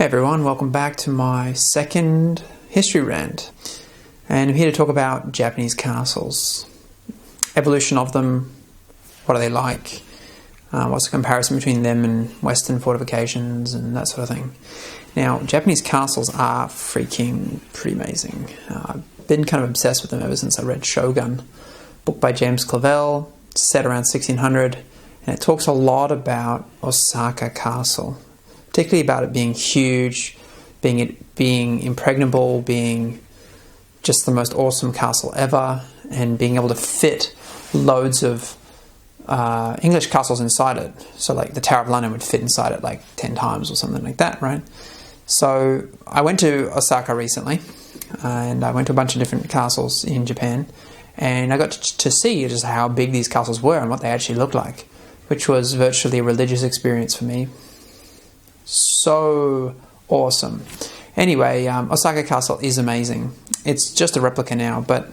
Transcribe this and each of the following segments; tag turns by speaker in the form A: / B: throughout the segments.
A: Everyone, welcome back to my second history rant, and I'm here to talk about Japanese castles, evolution of them, what are they like, what's the comparison between them and Western fortifications and that sort of thing. Now, Japanese castles are freaking pretty amazing. I've been kind of obsessed with them ever since I read Shogun, book by James Clavell, set around 1600, and it talks a lot about Osaka Castle. Particularly about it being huge, being impregnable, being just the most awesome castle ever, and being able to fit loads of English castles inside it. So like the Tower of London would fit inside it like 10 times or something like that, right? So I went to Osaka recently, and I went to a bunch of different castles in Japan, and I got to see just how big these castles were and what they actually looked like, which was virtually a religious experience for me. So awesome. Anyway, Osaka Castle is amazing. It's just a replica now, but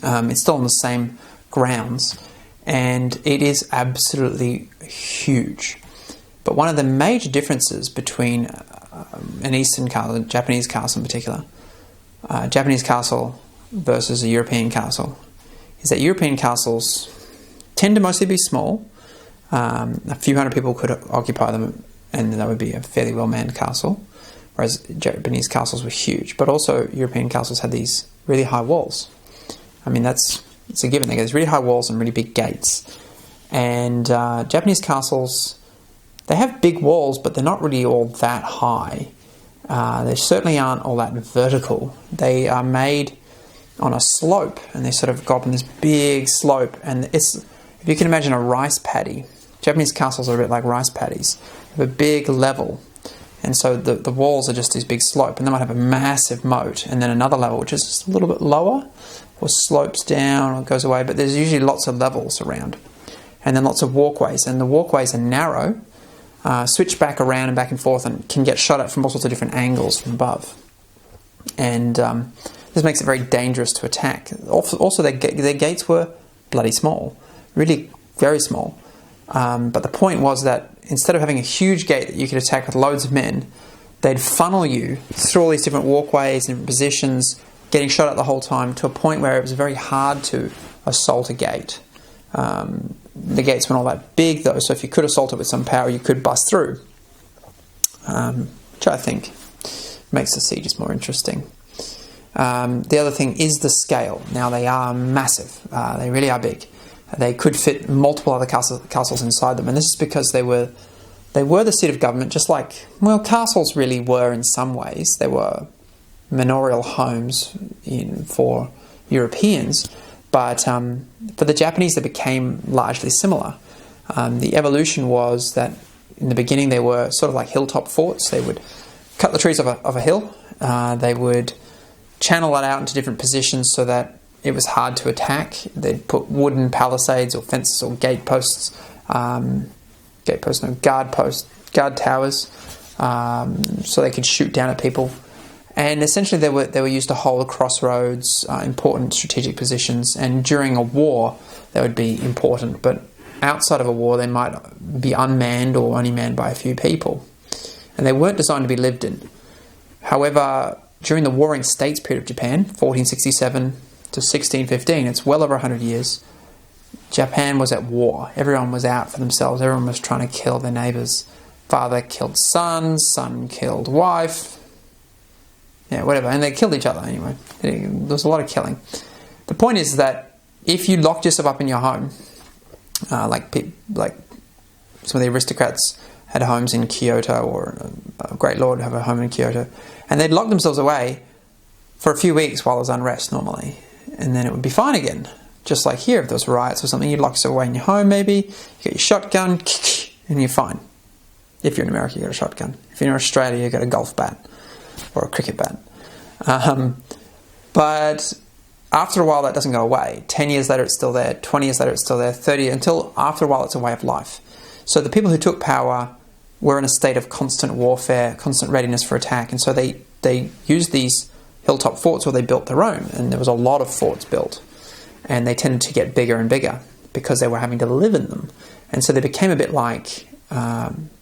A: it's still on the same grounds, and it is absolutely huge. But one of the major differences between an Eastern castle, a Japanese castle in particular, Japanese castle versus a European castle, is that European castles tend to mostly be small. A few hundred people could occupy them, and that would be a fairly well-manned castle, whereas Japanese castles were huge. But also European castles had these really high walls. I mean, it's a given. They get these really high walls and really big gates. And Japanese castles, they have big walls, but they're not really all that high. They certainly aren't all that vertical. They are made on a slope, and they sort of go up on this big slope. And it's, if you can imagine a rice paddy, Japanese castles are a bit like rice paddies. They have a big level, and so the walls are just this big slope, and they might have a massive moat, and then another level which is just a little bit lower, or slopes down, or goes away, but there's usually lots of levels around, and then lots of walkways, and the walkways are narrow, switch back around and back and forth, and can get shot at from all sorts of different angles from above, and this makes it very dangerous to attack. Also, their gates were bloody small, really very small. But the point was that instead of having a huge gate that you could attack with loads of men, they'd funnel you through all these different walkways and positions, getting shot at the whole time, to a point where it was very hard to assault a gate. The gates weren't all that big though, so if you could assault it with some power, you could bust through, which I think makes the sieges more interesting. The other thing is the scale. Now, they are massive. They really are big. They could fit multiple other castles inside them, and this is because they were the seat of government, just like, well, castles really were in some ways. They were manorial homes for Europeans, but for the Japanese they became largely similar. The evolution was that in the beginning they were sort of like hilltop forts. They would cut the trees of a hill, they would channel that out into different positions so that it was hard to attack. They'd put wooden palisades or fences or guard towers, so they could shoot down at people. And essentially they were used to hold crossroads, important strategic positions, and during a war they would be important, but outside of a war they might be unmanned or only manned by a few people. And they weren't designed to be lived in. However, during the Warring States period of Japan, 1467 to 1615, it's well over 100 years, Japan was at war. Everyone was out for themselves. Everyone was trying to kill their neighbours. Father killed son killed wife, whatever, and they killed each other anyway. There was a lot of killing. The point is that if you locked yourself up in your home, like some of the aristocrats had homes in Kyoto, or a great lord would have a home in Kyoto, and they'd lock themselves away for a few weeks while there was unrest normally, and then it would be fine again. Just like here, if there was riots or something, you'd lock yourself away in your home maybe, you get your shotgun, and you're fine. If you're in America, you got a shotgun. If you're in Australia, you got a golf bat or a cricket bat. But after a while, that doesn't go away. 10 years later, it's still there. 20 years later, it's still there. 30, until after a while, it's a way of life. So the people who took power were in a state of constant warfare, constant readiness for attack, and so they used these hilltop forts, or they built their own, and there was a lot of forts built, and they tended to get bigger and bigger because they were having to live in them, and so they became a bit like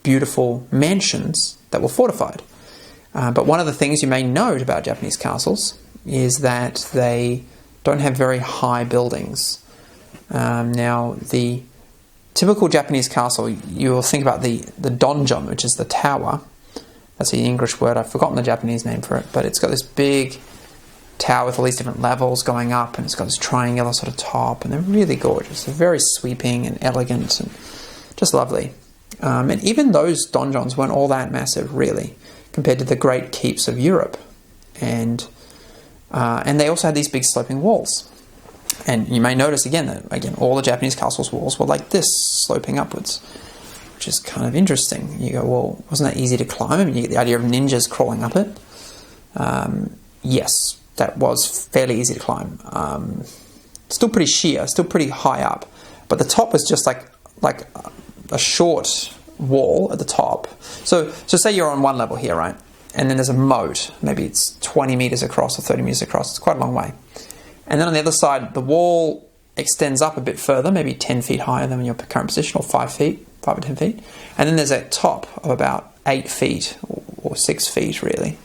A: beautiful mansions that were fortified. But one of the things you may note about Japanese castles is that they don't have very high buildings. Now, the typical Japanese castle, you'll think about the donjon, which is the tower. That's the English word. I've forgotten the Japanese name for it, but it's got this big tower with all these different levels going up, and it's got this triangular sort of top, and they're really gorgeous. They're very sweeping and elegant and just lovely. And even those donjons weren't all that massive, really, compared to the great keeps of Europe. And they also had these big sloping walls. And you may notice again that all the Japanese castles' walls were like this, sloping upwards, which is kind of interesting. You go, well, wasn't that easy to climb? I mean, you get the idea of ninjas crawling up it. Yes, that was fairly easy to climb. Still pretty sheer, still pretty high up, but the top was just like a short wall at the top. So say you're on one level here, right? And then there's a moat. Maybe it's 20 meters across or 30 meters across. It's quite a long way. And then on the other side, the wall extends up a bit further, maybe 10 feet higher than your current position, or 5 or 10 feet. And then there's a top of about 8 feet or 6 feet, really.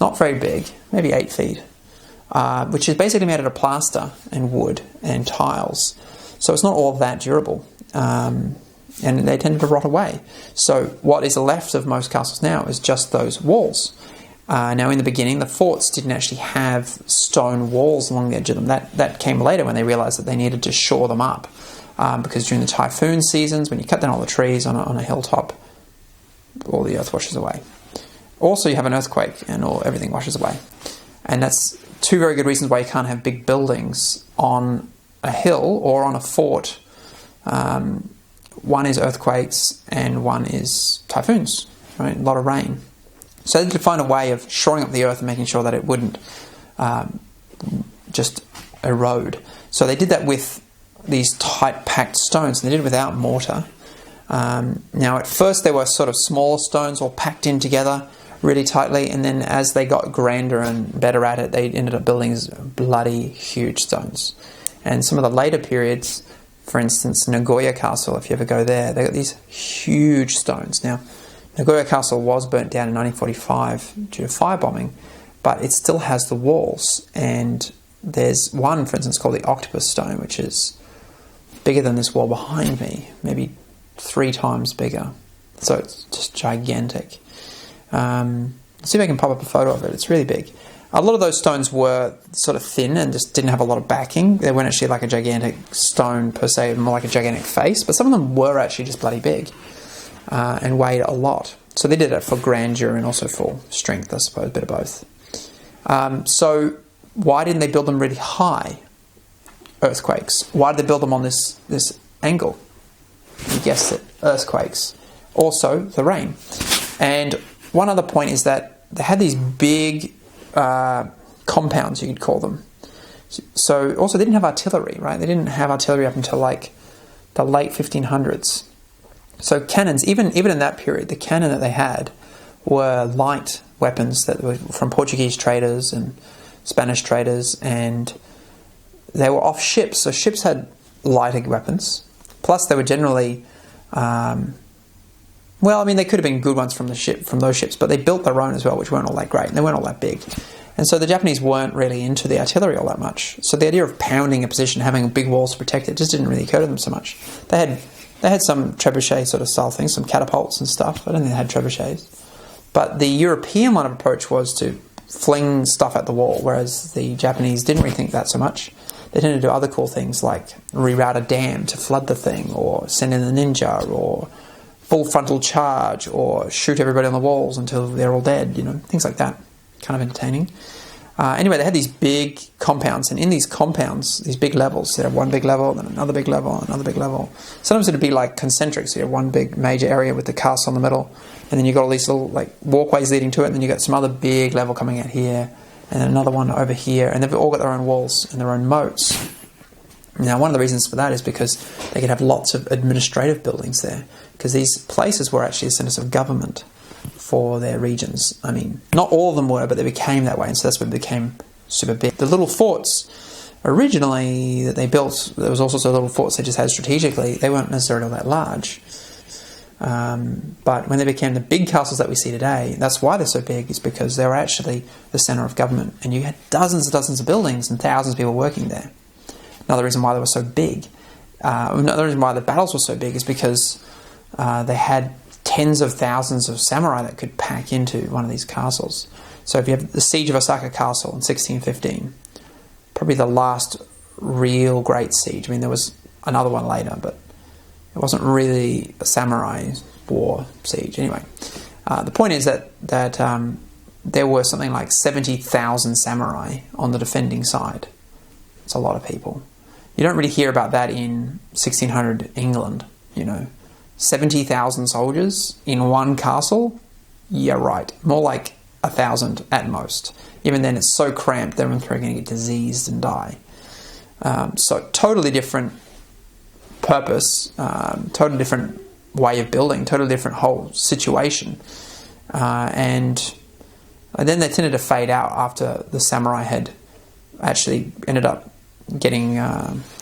A: Not very big, maybe 8 feet, which is basically made out of plaster and wood and tiles. So it's not all that durable. And they tend to rot away. So what is left of most castles now is just those walls. Now, in the beginning, the forts didn't actually have stone walls along the edge of them. That came later when they realized that they needed to shore them up. Because during the typhoon seasons, when you cut down all the trees on a hilltop, all the earth washes away. Also, you have an earthquake and everything washes away. And that's two very good reasons why you can't have big buildings on a hill or on a fort. One is earthquakes and one is typhoons, right? A lot of rain. So they had to find a way of shoring up the earth and making sure that it wouldn't just erode. So they did that with these tight packed stones. They did it without mortar. Now at first they were sort of smaller stones all packed in together really tightly, and then as they got grander and better at it, they ended up building these bloody huge stones. And some of the later periods, for instance, Nagoya Castle, if you ever go there, they got these huge stones. Now, Nagoya Castle was burnt down in 1945 due to firebombing, but it still has the walls. And there's one, for instance, called the Octopus Stone, which is bigger than this wall behind me, maybe 3 times bigger. So it's just gigantic. Let's see if I can pop up a photo of it. It's really big. A lot of those stones were sort of thin and just didn't have a lot of backing. They weren't actually like a gigantic stone per se, more like a gigantic face, but some of them were actually just bloody big and weighed a lot. So they did it for grandeur and also for strength, I suppose, a bit of both. So why didn't they build them really high? Earthquakes. Why did they build them on this angle? You guessed it, earthquakes. Also, the rain. And one other point is that they had these big compounds, you could call them. So also they didn't have artillery, right? They didn't have artillery up until like the late 1500s. So cannons, even in that period, the cannon that they had were light weapons that were from Portuguese traders and Spanish traders, and they were off ships. So ships had lighter weapons. Plus they were generally, they could have been good ones from those ships, but they built their own as well, which weren't all that great, and they weren't all that big. And so the Japanese weren't really into the artillery all that much. So the idea of pounding a position, having big walls to protect it, just didn't really occur to them so much. They had some trebuchet sort of style things, some catapults and stuff. I don't think they had trebuchets. But the European line of approach was to fling stuff at the wall, whereas the Japanese didn't really think that so much. They tended to do other cool things like reroute a dam to flood the thing, or send in a ninja, or full frontal charge, or shoot everybody on the walls until they're all dead, things like that. Kind of entertaining. Anyway, they had these big compounds, and in these compounds, these big levels, so you have one big level, then another big level, another big level. Sometimes it would be like concentric, so you have one big major area with the castle in the middle, and then you've got all these little walkways leading to it, and then you've got some other big level coming out here, and then another one over here, and they've all got their own walls and their own moats. Now, one of the reasons for that is because they could have lots of administrative buildings there, because these places were actually centres of government for their regions. I mean, not all of them were, but they became that way, and so that's when they became super big. The little forts, originally, that they built, there was all sorts of little forts they just had strategically. They weren't necessarily all that large. But when they became the big castles that we see today, that's why they're so big, is because they were actually the centre of government. And you had dozens and dozens of buildings and thousands of people working there. Another reason why they were so big, another reason why the battles were so big is because they had tens of thousands of samurai that could pack into one of these castles. So if you have the Siege of Osaka Castle in 1615, probably the last real great siege. I mean, there was another one later, but it wasn't really a samurai war siege. Anyway, the point is that there were something like 70,000 samurai on the defending side. It's a lot of people. You don't really hear about that in 1600 England, 70,000 soldiers in one castle? Yeah, right. More like 1,000 at most. Even then, it's so cramped, they're going to get diseased and die. So totally different purpose, totally different way of building, totally different whole situation. And then they tended to fade out after the samurai had actually ended up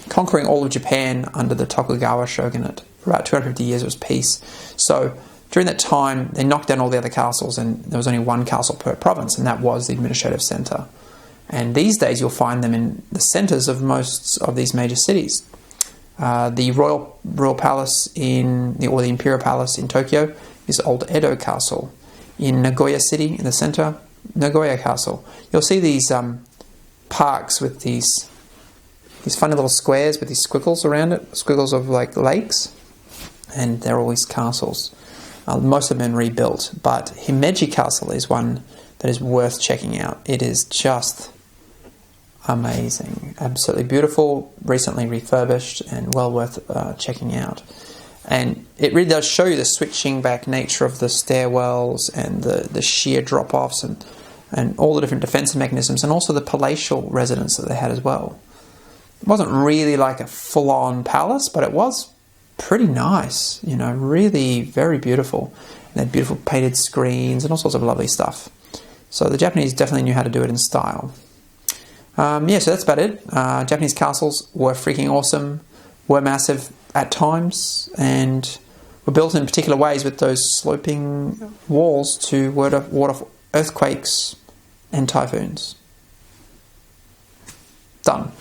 A: conquering all of Japan under the Tokugawa shogunate. For about 250 years it was peace. So during that time, they knocked down all the other castles, and there was only one castle per province, and that was the administrative centre. And these days you'll find them in the centres of most of these major cities. The royal palace or the imperial palace in Tokyo is Old Edo Castle. In Nagoya City, in the centre, Nagoya Castle. You'll see these parks with these funny little squares with these squiggles around it, squiggles of like lakes, and they're always castles. Most of them have been rebuilt, but Himeji Castle is one that is worth checking out. It is just amazing, absolutely beautiful, recently refurbished, and well worth checking out. And it really does show you the switching back nature of the stairwells and the sheer drop-offs and all the different defensive mechanisms, and also the palatial residence that they had as well. It wasn't really like a full-on palace, but it was pretty nice, really very beautiful. And they had beautiful painted screens and all sorts of lovely stuff. So the Japanese definitely knew how to do it in style. So that's about it. Japanese castles were freaking awesome, were massive at times, and were built in particular ways with those sloping walls to ward off earthquakes and typhoons. Done.